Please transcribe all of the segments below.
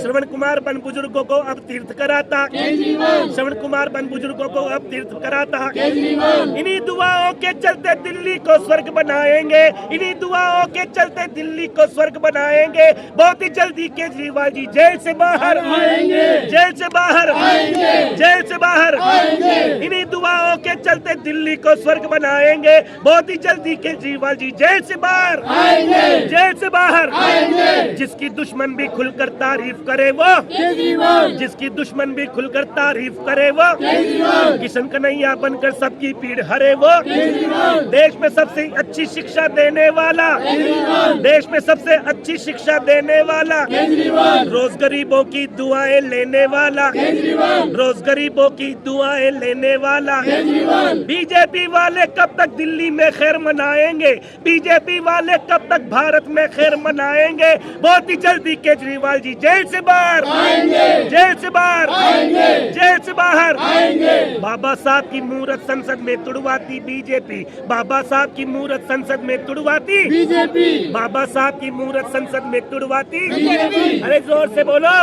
श्रवण कुमार बन बुजुर्गों को अब तीर्थ कराता, श्रवण कुमार बन बुजुर्गों को अब तीर्थ कराता। इन्हीं दुआओं के चलते दिल्ली को स्वर्ग बनाएंगे, इन्हीं दुआओं के चलते दिल्ली को स्वर्ग बनाएंगे। बहुत ही जल्दी केजरीवाल जी जेल से बाहर आएंगे, जेल से बाहर आएंगे, जेल से बाहर आएंगे। इन्हीं दुआओं के चलते दिल्ली को स्वर्ग बनाएंगे। बहुत ही जल्दी केजरीवाल जी जेल से बाहर आएंगे, जेल से बाहर आएंगे। जिसकी दुश्मन भी खुलकर तारीफ करे वो केजरीवाल, जिसकी दुश्मन भी खुलकर तारीफ करे वो केजरीवाल। किशन कन्हैया बनकर सबकी पीड़ हरे वो केजरीवाल। देश में सबसे अच्छी शिक्षा देने वाला केजरीवाल, देश में सबसे अच्छी शिक्षा देने वाला केजरीवाल। रोज गरीबों की दुआएं लेने वाला केजरीवाल, रोज गरीबों की दुआएं लेने वाला केजरीवाल। बीजेपी वाले कब तक दिल्ली में खैर मनाएंगे, बीजेपी वाले कब तक भारत में खैर मनाएंगे। बहुत ही जल्दी केजरीवाल जी जेल से बाहर आएंगे, जेल से बाहर आएंगे, जेल से बाहर आएंगे। बाबा साहब की मूर्त संसद में तुड़वाती बीजेपी, बाबा साहब की मूर्त संसद में तुड़वाती बीजेपी, बाबा साहब की मूर्त संसद में तुड़वाती बीजेपी। अरे जोर से बोलो,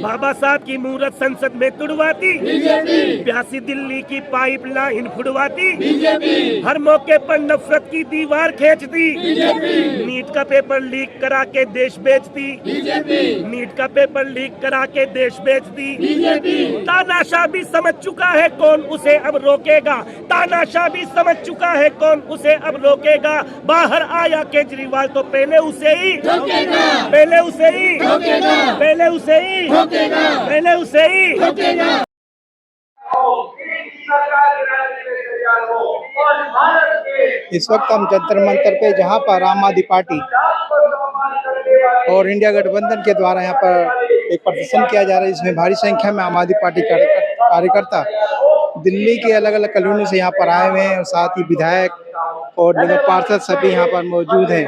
बाबा साहब की मूर्त संसद में तुड़वाती बीजेपी। प्यासी दिल्ली की पाइपलाइन फुड़वाती बीजेपी। हर मौके पर नफरत की दीवार खींचती बीजेपी। नीट का पेपर लीक करा के देश बेचती बीजेपी, नीट का पेपर लीक करा के देश बेचती बीजेपी। तानाशाह भी समझ चुका है कौन उसे अब रोकेगा, तानाशाह भी समझ चुका है कौन उसे अब रोकेगा। बाहर आया केजरीवाल तो पहले उसे ही रोकेगा, पहले उसे ही रोकेगा, पहले उसे ही रोकेगा, पहले उसे ही रोकेगा। इस वक्त हम जंतर मंतर पे, जहां पर आम आदमी पार्टी और इंडिया गठबंधन के द्वारा यहाँ पर एक प्रदर्शन किया जा रहा है, जिसमें भारी संख्या में आम आदमी पार्टी कार्यकर्ता दिल्ली के अलग अलग कॉलोनी से यहाँ पर आए हुए हैं और साथ ही विधायक और नगर पार्षद सभी यहाँ पर मौजूद हैं,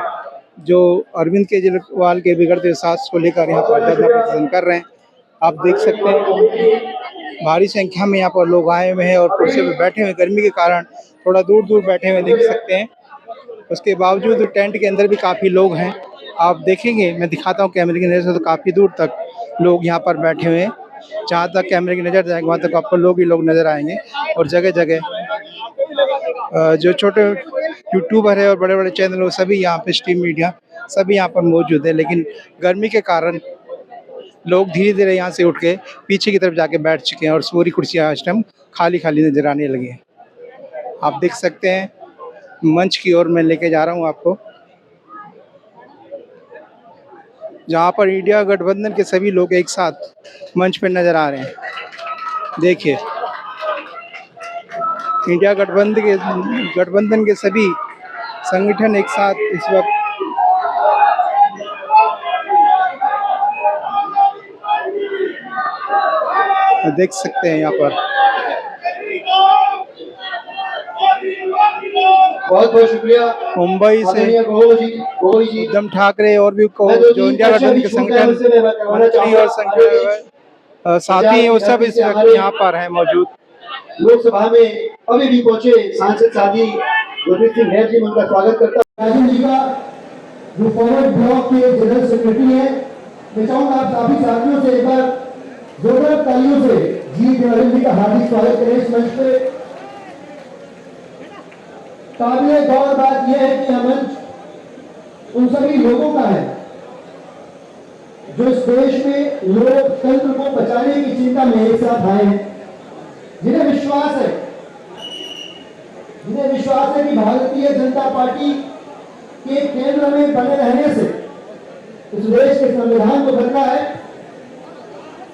जो अरविंद केजरीवाल के बिगड़ते स्वास्थ्य को लेकर यहाँ पर धरना प्रदर्शन कर रहे हैं। आप देख सकते हैं भारी संख्या में यहाँ पर लोग आए हुए हैं और कुर्सी पर बैठे हुए, गर्मी के कारण थोड़ा दूर दूर बैठे हुए देख सकते हैं। उसके बावजूद टेंट के अंदर भी काफ़ी लोग हैं। आप देखेंगे, मैं दिखाता हूँ कैमरे की नज़र से, तो काफ़ी दूर तक लोग यहाँ पर बैठे हुए हैं। जहाँ तक कैमरे की नज़र जाएगी वहाँ तक आपको लोग ही लोग नज़र आएंगे। और जगह जगह जो छोटे यूट्यूबर है और बड़े बड़े चैनल, सभी यहाँ पे स्ट्रीम मीडिया सभी यहाँ पर मौजूद है। लेकिन गर्मी के कारण लोग धीरे धीरे यहाँ से उठ के पीछे की तरफ जाके बैठ चुके हैं और पूरी कुर्सियाँ इस टाइम खाली खाली नजर आने लगी हैं। आप देख सकते हैं मंच की ओर मैं लेके जा रहा हूँ आपको, जहाँ पर इंडिया गठबंधन के सभी लोग एक साथ मंच पर नजर आ रहे हैं। देखिए, इंडिया गठबंधन के सभी संगठन एक साथ इस वक्त देख सकते हैं। यहाँ पर बहुत बहुत शुक्रिया मुंबई से उद्धव ठाकरे और भी जो इंडिया गठबंधन के संगठन मंत्री और साथी वो सब इस वक्त यहाँ पर हैं मौजूद। लोकसभा में अभी भी पहुंचे सांसद साथी गुरमीत सिंह हेर जी, उनका स्वागत करता हूं। राजन जी का जो फॉरवर्ड ब्लॉक के जनरल सेक्रेटरी है, मैं चाहूंगा आप सभी साथियों से एक बार जोरदार तालियों से जी देवानंद जी का हार्दिक स्वागत करें इस मंच पे। काबिले गौर बात यह है कि यह मंच उन सभी लोगों का है जो इस देश में लोकतंत्र को बचाने की चिंता में एक साथ आए हैं, जिन्हें विश्वास है कि भारतीय जनता पार्टी के केंद्र में बने रहने से इस देश के संविधान को खतरा है,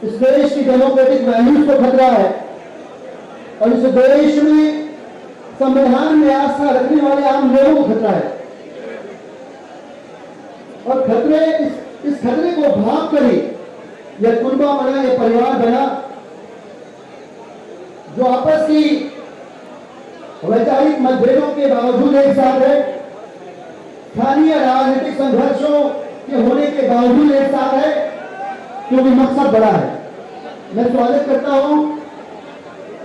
इस देश की डेमोक्रेटिक वैल्यूज को खतरा है और इस देश में संविधान में आस्था रखने वाले आम लोगों को खतरा है। और इस खतरे को भाग कर ही यह कुनबा बना, यह परिवार बना, जो आपस की वैचारिक मतभेदों के बावजूद एक साथ है, स्थानीय राजनीतिक संघर्षों के होने के बावजूद एक साथ है, क्योंकि मकसद बड़ा है। मैं स्वागत करता हूं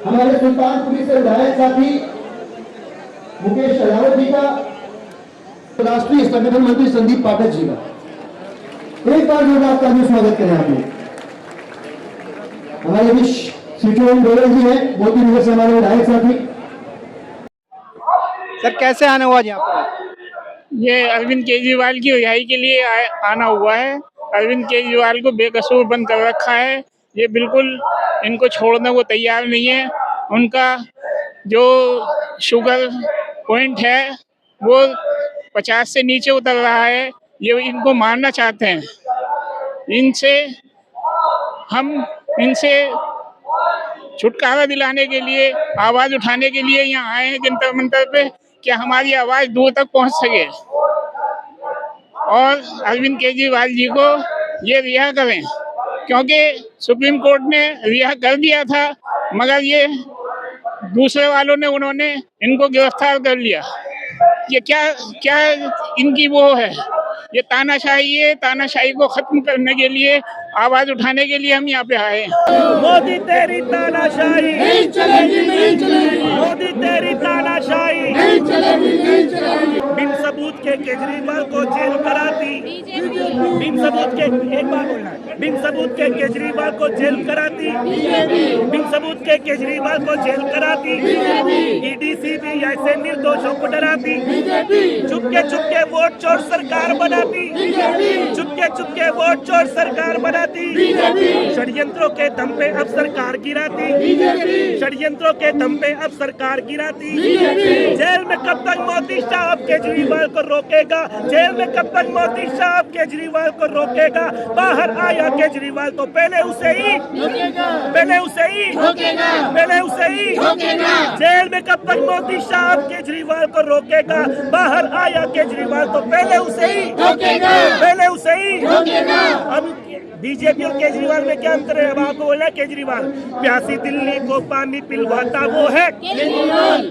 हमारे सुल्तानपुरी से विधायक साथी मुकेश अलावत जी का, राष्ट्रीय संगठन मंत्री संदीप पाठक जी का। एक बार जोरदार तालियों से स्वागत करें आप लोग। हमारे बीच सीटों गोयल जी हैं, मोती नगर से हमारे विधायक साथी। सर कैसे आने हुआ आज यहाँ पर? ये अरविंद केजरीवाल की रिहाई के लिए आना हुआ है। अरविंद केजरीवाल को बेकसूर बंद कर रखा है। ये बिल्कुल इनको छोड़ने को तैयार नहीं है। उनका जो शुगर पॉइंट है वो 50 से नीचे उतर रहा है। ये इनको मारना चाहते हैं। इनसे छुटकारा दिलाने के लिए, आवाज उठाने के लिए यहाँ आए हैं जंतर मंतर पे, कि हमारी आवाज दूर तक पहुँच सके और अरविंद केजरीवाल जी को ये रिहा करें, क्योंकि सुप्रीम कोर्ट ने रिहा कर दिया था, मगर ये दूसरे वालों ने उन्होंने इनको गिरफ्तार कर लिया। ये क्या इनकी वो है, ये तानाशाही है। तानाशाही को खत्म करने के लिए, आवाज उठाने के लिए हम यहाँ पे आए हैं। मोदी तेरी तानाशाही नहीं चलेगी, नहीं चलेगी। मोदी तेरी तानाशाही नहीं चलेगी, नहीं चलेगी। बिन सबूत के केजरीवाल को जेल कराती, बिन सबूत के, एक बार बोलना, बिन सबूत के केजरीवाल को जेल कराती, बिन सबूत के केजरीवाल को जेल कराती, ईडी सीबीआई ऐसे निर्दोषों को डराती, चुपके वोट चोर सरकार बनाती, चुपके वोट चोर सरकार बनाती, षड्यंत्रों के दम पे अब सरकार गिराती, षड्यंत्रों के दम पे अब सरकार गिराती। जेल में कब तक मोदी साहब केजरीवाल को रोकेगा? जेल में कब तक मोदी साहब केजरीवाल को रोकेगा? बाहर आया केजरीवाल तो पहले उसे ही जेल में कब तक मोदी साहब केजरीवाल को रोकेगा? बाहर आया केजरीवाल तो पहले उसे ही अब बीजेपी और केजरीवाल में क्या अंतर है? अब आपको बोलना है केजरीवाल प्यासी दिल्ली को पानी पिलवाता वो है,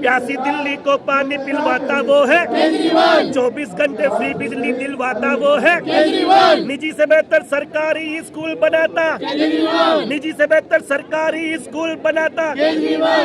प्यासी दिल्ली को पानी पिलवाता वो है, 24 घंटे फ्री बिजली दिलवाता वो है, निजी से बेहतर सरकारी स्कूल बनाता, निजी से बेहतर सरकारी स्कूल बनाता,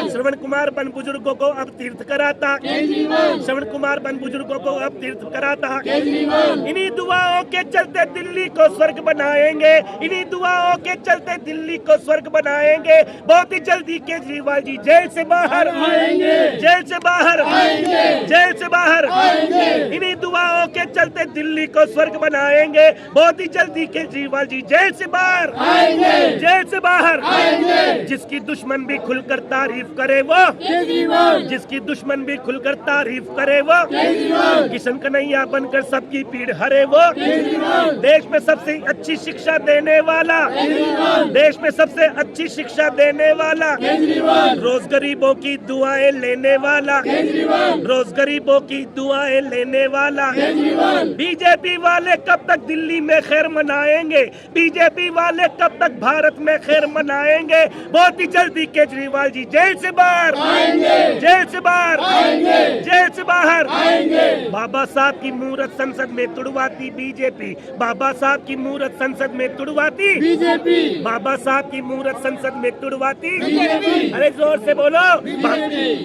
श्रवण कुमार बन बुजुर्गों को अब तीर्थ कराता, श्रवण कुमार बन बुजुर्गों को अब तीर्थ कराता। इन्हीं दुआओं के चलते दिल्ली को स्वर्ग बनाएंगे, इन्हीं दुआओं के चलते दिल्ली को स्वर्ग बनाएंगे। बहुत ही जल्दी केजरीवाल जी जेल से बाहर आएंगे, जेल से बाहर आएंगे, जेल से बाहर आएंगे। इन्हीं दुआओं के चलते दिल्ली को स्वर्ग बनाएंगे। बहुत ही जल्दी केजरीवाल जी जेल से बाहर आएंगे, जेल से बाहर आएंगे। जिसकी दुश्मन भी खुलकर तारीफ करे वो केजरीवाल, जिसकी दुश्मन भी खुलकर तारीफ करे वो केजरीवाल, किशन कन्हैया बनकर सबकी पीड़ हरे वो केजरीवाल, देश में सबसे अच्छी शिक्षा देने वाला, देश में सबसे अच्छी शिक्षा देने वाला, रोज गरीबों की दुआएं लेने वाला, रोज गरीबों की दुआएं लेने वाला। बीजेपी वाले कब तक दिल्ली में खैर मनाएंगे? बीजेपी वाले कब तक भारत में खैर मनाएंगे? बहुत ही जल्दी केजरीवाल जी जेल से बाहर आएंगे, जेल से बाहर आएंगे, जेल से बाहर आएंगे। बाबा साहब की मूर्त संसद में तुड़वाती बीजेपी, बाबा साहब की मूर्त संसद में तुड़वाती बीजेपी, बाबा साहब की मूर्त संसद में तुड़वाती बीजेपी। अरे जोर से बोलो,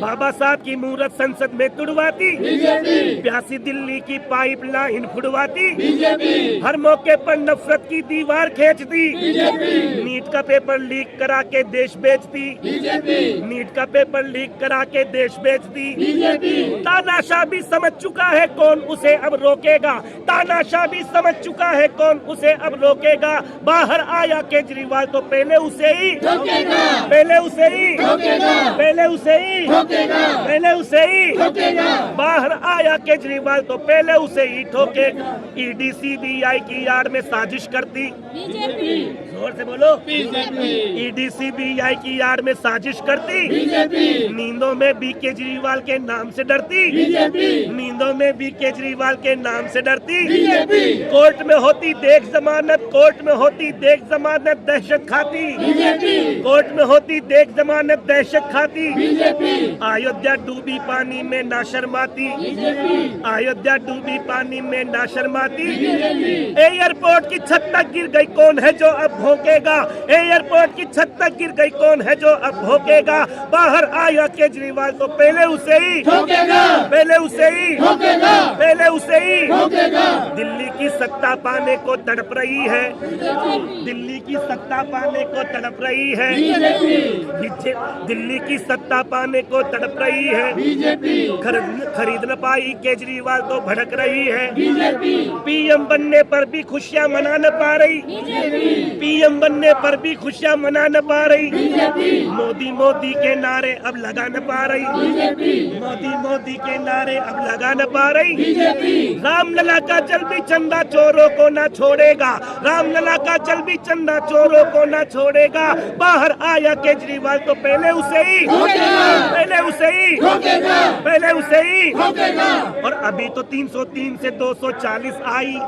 बाबा साहब की मूर्त संसद में तुड़वाती बीजेपी, प्यासी दिल्ली की पाइपलाइन फुड़वाती बीजेपी, हर मौके पर नफरत की दीवार खींचती बीजेपी, नीट का पेपर लीक करा के देश बेचती बीजेपी, नीट का पेपर लीक करा के देश बेचती बीजेपी। तानाशाह भी समझ चुका है कौन उसे अब रोकेगा, तानाशाह भी समझ चुका है कौन उसे अब रोकेगा। बाहर आया केजरीवाल तो पहले उसे ही ठोकेगा, पहले उसे ही ठोकेगा, पहले उसे ही ठोकेगा, पहले उसे ही ठोकेगा। बाहर आया केजरीवाल तो पहले उसे ही ठोकेगा। ईडी सीबीआई की आड़ में साजिश करती बीजेपी, जोर से बोलो बीजेपी, ईडी सीबीआई की आड़ में साजिश करती बीजेपी, नींदों में भी केजरीवाल के नाम से डरती बीजेपी, नींदों में भी केजरीवाल के नाम से डरती बीजेपी। कोर्ट में होती देख जमानत, कोर्ट कोर्ट में होती देख जमानत दहशत खाती बीजेपी, कोर्ट में होती देख जमानत दहशत खाती बीजेपी, अयोध्या डूबी पानी में ना शर्माती बीजेपी, अयोध्या डूबी पानी में ना शर्माती बीजेपी, एयरपोर्ट की छत तक गिर गई कौन है जो अब भोंकेगा, एयरपोर्ट की छत तक गिर गई कौन है जो अब भोंकेगा, बाहर आया केजरीवाल तो पहले उसे ही ठोकेगा, पहले उसे ही ठोकेगा, पहले उसे ही ठोकेगा। दिल्ली की सत्ता पाने को तड़प रही है, दिल्ली की सत्ता पाने को तड़प रही है बीजेपी, दिल्ली की सत्ता पाने को तड़प रही है बीजेपी, खरीद न पाई केजरीवाल तो भड़क रही है बीजेपी, पीएम बनने पर भी खुशियां मना न पा रही बीजेपी, पीएम बनने पर भी खुशियां मना न पा रही बीजेपी, मोदी मोदी के नारे अब लगा न पा रही बीजेपी, मोदी मोदी के नारे अब लगा न पा रही बीजेपी, रामलला का जल भी चंदा चोरों को न छोड़ेगा, रामलला का जल भी चंदा चोरों को न छोड़ेगा, बाहर आया केजरीवाल तो पहले उसे ही पहले उसे ही पहले उसे ही, और अभी तो 303 से 240 आई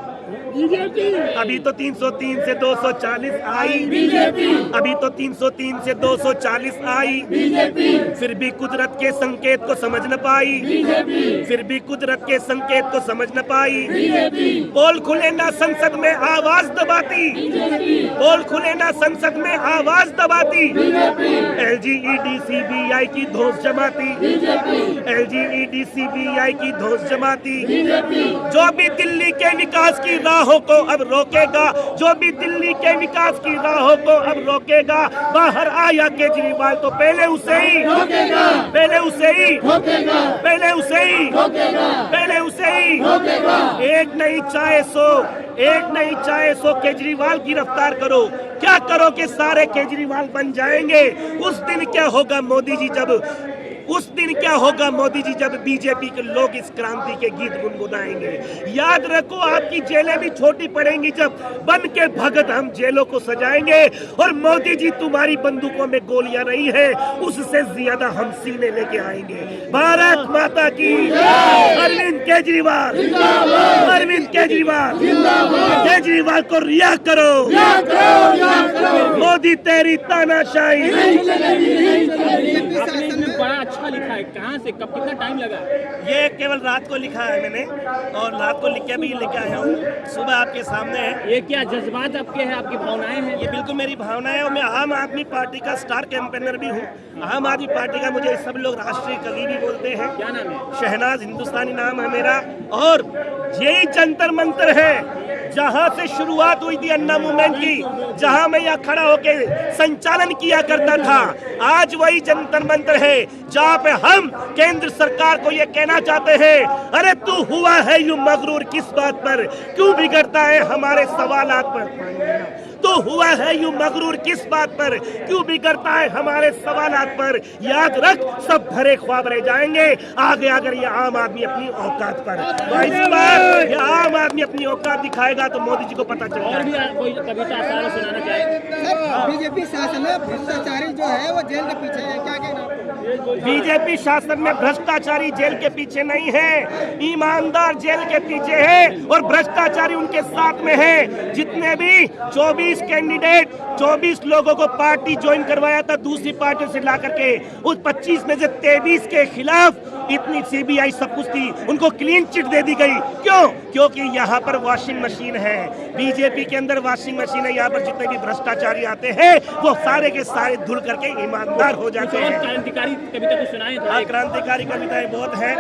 बीजेपी, अभी तो 303 से 240 आई बीजेपी, अभी तो 303 से 240 आई बीजेपी, फिर भी कुदरत के संकेत को समझ न पाई बीजेपी, फिर भी कुदरत के संकेत को समझ न पाई बीजेपी, पोल खुले ना संसद में आवाज दबाती बीजेपी, पोल खुले ना संसद में आवाज दबाती बीजेपी, एलजीईडी सीबीआई की धौंस जमाती बीजेपी, एलजीईडी सीबीआई की धौंस जमाती बीजेपी, जो भी दिल्ली के विकास की राहों को अब रोकेगा, जो भी दिल्ली के विकास की राहों को अब रोकेगा, बाहर आया केजरीवाल तो पहले उसे ही रोकेगा, पहले उसे ही रोकेगा, पहले उसे ही रोकेगा, पहले उसे ही रोकेगा। एक नहीं चाहे 100, एक नहीं चाहे 100 केजरीवाल गिरफ्तार करो, क्या करो कि सारे केजरीवाल बन जाएंगे। उस दिन क्या होगा मोदी जी जब, उस दिन क्या होगा मोदी जी जब बीजेपी के लोग इस क्रांति के गीत गुनगुनाएंगे। याद रखो आपकी जेलें भी छोटी पड़ेंगी जब बन के भगत हम जेलों को सजाएंगे, और मोदी जी तुम्हारी बंदूकों में गोलियां नहीं है उससे ज्यादा हम सीने लेके आएंगे। भारत माता की, अरविंद केजरीवाल, अरविंद केजरीवाल, केजरीवाल को रिहा करो, मोदी तेरी तानाशाही। बड़ा अच्छा लिखा है, कहाँ से कब कितना टाइम लगा? ये केवल रात को लिखा है मैंने, और रात को लिख के भी लेके आया हूँ, सुबह आपके सामने है। ये क्या जज्बात आपके हैं, आपकी भावनाएं हैं? ये बिल्कुल मेरी भावनाएं है, और मैं आम आदमी पार्टी का स्टार कैंपेनर भी हूँ। आम आदमी पार्टी का मुझे सब लोग राष्ट्रीय कवि भी बोलते हैं। क्या नाम है? शहनाज हिंदुस्तानी नाम है मेरा, और यही जंतर मंतर है जहां से शुरुआत हुई थी अन्ना मूवमेंट की, जहां मैं यहाँ खड़ा होके संचालन किया करता था। आज वही जंतर मंतर है जहां पे हम केंद्र सरकार को ये कहना चाहते हैं, अरे तू हुआ है यूं मगरूर किस बात पर, क्यों बिगड़ता है हमारे सवालात पर, तो हुआ है यूं मगरूर किस बात पर, क्यों बिगड़ता है हमारे सवालात पर। याद रख सब भरे ख्वाब रह जाएंगे आगे अगर ये आम आदमी अपनी औकात पर, इस बार ये आम आदमी अपनी औकात दिखाएगा तो मोदी जी को पता चल और भी कोई कविता आसार सुनाना चाहे? बीजेपी शासन में भ्रष्टाचारी जो है वो जेल के पीछे है, क्या कहना? बीजेपी शासन में भ्रष्टाचारी जेल के पीछे नहीं है, ईमानदार जेल के पीछे है, और भ्रष्टाचारी उनके साथ में है। जितने भी 24 कैंडिडेट, 24 लोगों को पार्टी ज्वाइन करवाया था दूसरी पार्टी से ला करके, उस 25 में से 23 के खिलाफ इतनी सीबीआई सब कुछ थी, उनको क्लीन चिट दे दी गई। क्यों? क्योंकि यहाँ पर वॉशिंग मशीन है, बीजेपी के अंदर वॉशिंग मशीन है। यहाँ पर जितने भी भ्रष्टाचारी आते हैं वो सारे के सारे धुल करके ईमानदार हो जाते हैं। क्रांतिकारी कविता कुछ सुनाए? क्रांतिकारी कविताएं बहुत हैं।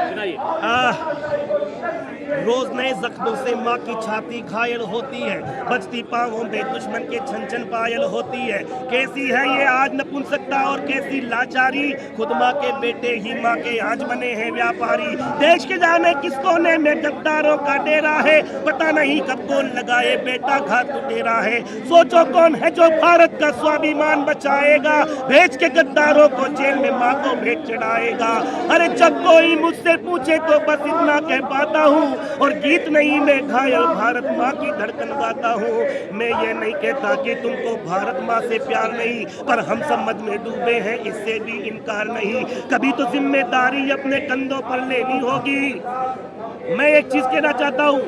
रोज नए जख्मों से माँ की छाती घायल होती है, बचती पाँवों में दुश्मन के छन छन पायल होती है। कैसी है ये आज नपुंसकता और कैसी लाचारी, खुद माँ के बेटे ही माँ के आज बने हैं व्यापारी। देश के जाने किस कोने में गद्दारों का डेरा है, पता नहीं कब कौन लगाए बेटा घात उठेरा है। सोचो कौन है जो भारत का स्वाभिमान बचाएगा, भेज के गद्दारों को जेल में माँ को भेंट चढ़ाएगा। अरे जब कोई मुझसे पूछे तो बस इतना कह पाता हूँ, और गीत नहीं मैं घायल भारत माँ की धड़कन गाता हूँ। मैं ये नहीं कहता कि तुमको भारत माँ से प्यार नहीं, पर हम सब मद में डूबे हैं इससे भी इनकार नहीं। कभी तो जिम्मेदारी अपने कंधों पर लेनी होगी। मैं एक चीज कहना चाहता हूँ,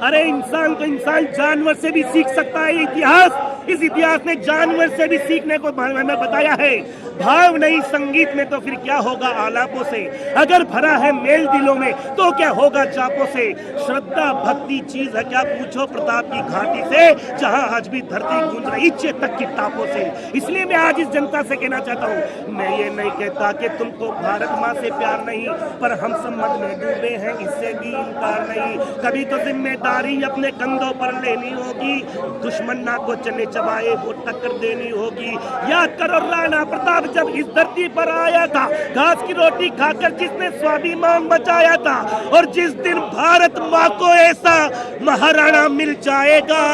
अरे इंसान तो इंसान जानवर से भी सीख सकता है। इस इतिहास ने जानवर से भी सीखने को हमें बताया है। भाव नहीं संगीत में तो फिर क्या होगा आलापों से। अगर भरा है मेल दिलों में तो क्या होगा चापों से। श्रद्धा भक्ति चीज है क्या पूछो प्रताप की घाटी से, जहां आज भी धरती गूंज रही चेतक की टापों से। इसलिए मैं आज इस जनता से कहना चाहता हूँ, मैं ये नहीं कहता कि तुमको भारत माँ से प्यार नहीं, पर हम सम्मत में डूबे हैं इससे भी इनकार नहीं। कभी तो जिम्मेदारी अपने कंधों पर लेनी होगी, दुश्मन ना को चने चबाए वो टक्कर देनी होगी। याद करो राणा प्रताप जब इस धरती पर आया था, घास की रोटी खाकर जिसने स्वाभिमान बचाया था। और जिस दिन भारत माँ को ऐसा महाराणा मिल जाएगा,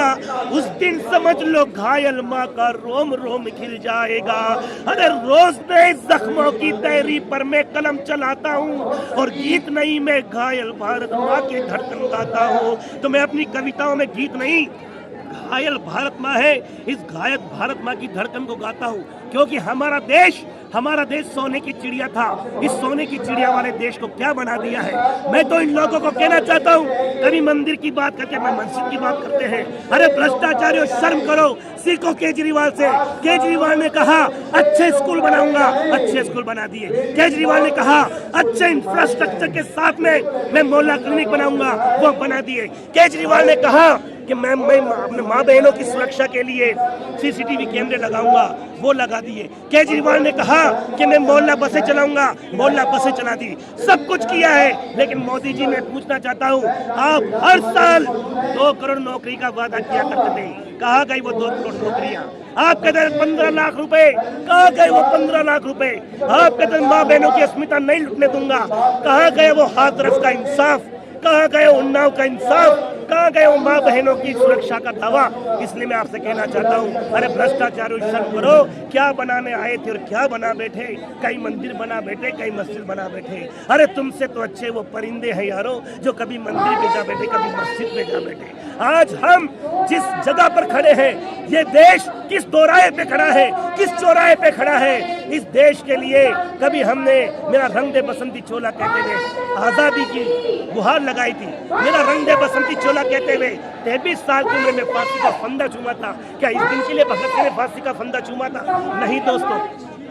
उस दिन समझ लो घायल माँ का रोम रोम खिल जाएगा। अरे रोज नए जख्मों की तहरी पर मैं कलम चलाता हूँ, और गीत नहीं मैं घायल भारत माँ की धड़कन गाता हूँ। तो मैं अपनी कविताओं में गीत नहीं, घायल भारत माँ है, इस घायल भारत माँ की धड़कन को गाता हूँ। क्योंकि हमारा देश सोने की चिड़िया था। इस सोने की चिड़िया वाले देश को क्या बना दिया है। मैं तो इन लोगों को कहना चाहता हूँ, कभी मंदिर की बात करके मैं मस्जिद की बात करते हैं। अरे भ्रष्टाचारियों शर्म करो, सीखो केजरीवाल से। केजरीवाल ने कहा अच्छे स्कूल बनाऊंगा, अच्छे स्कूल बना दिए। केजरीवाल ने कहा अच्छे इंफ्रास्ट्रक्चर के साथ में मैं मोहल्ला क्लिनिक बनाऊंगा, वो बना दिए। केजरीवाल ने कहा कि मैं अपने माँ बहनों की सुरक्षा के लिए सीसीटीवी कैमरे लगाऊंगा, वो लगा दिए। केजरीवाल ने कहा कि मैं मोहल्ला बसें चलाऊंगा, मोहल्ला बसें चला दी। सब कुछ किया है। लेकिन मोदी जी, मैं पूछना चाहता हूँ, आप हर साल 2 करोड़ नौकरी का वादा किया करते थे, कहाँ गई वो 2 करोड़ नौकरियाँ? आप कहते हैं 15 लाख रुपए, कहाँ गए वो 15 लाख रुपए? आप कहते हैं माँ बहनों की अस्मिता नहीं लुटने दूंगा, कहाँ गए वो हाथरस का इंसाफ? कहाँ गए उन्नाव का इंसाफ? कहाँ गए वो माँ बहनों की सुरक्षा का दावा? इसलिए मैं आपसे कहना चाहता हूँ, अरे भ्रष्टाचार शर्म करो। क्या बनाने आए थे और क्या बना बैठे? कई मंदिर बना बैठे, कई मस्जिद बना बैठे। अरे तुमसे तो अच्छे वो परिंदे हैं यारो, जो कभी मंदिर पे जा बैठे, कभी मस्जिद पे जा बैठे। आज हम जिस जगह पर खड़े हैं, ये देश किस दोराहे पे खड़ा है, किस चौराहे पे खड़ा है, इस देश के लिए कभी हमने मेरा रंग दे बसंती चोला कहते हुए आजादी की गुहार लगाई थी। मेरा रंग दे बसंती चोला कहते हुए 23 साल की उम्र में फांसी का फंदा चूमा था। क्या इस दिन के लिए भगत सिंह ने फांसी का फंदा चूमा था? नहीं दोस्तों।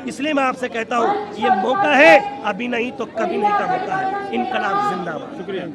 इसलिए मैं आपसे कहता हूँ, ये मौका है, अभी नहीं तो कभी नहीं का मौका है। इनकलाब जिंदाबाद। शुक्रिया।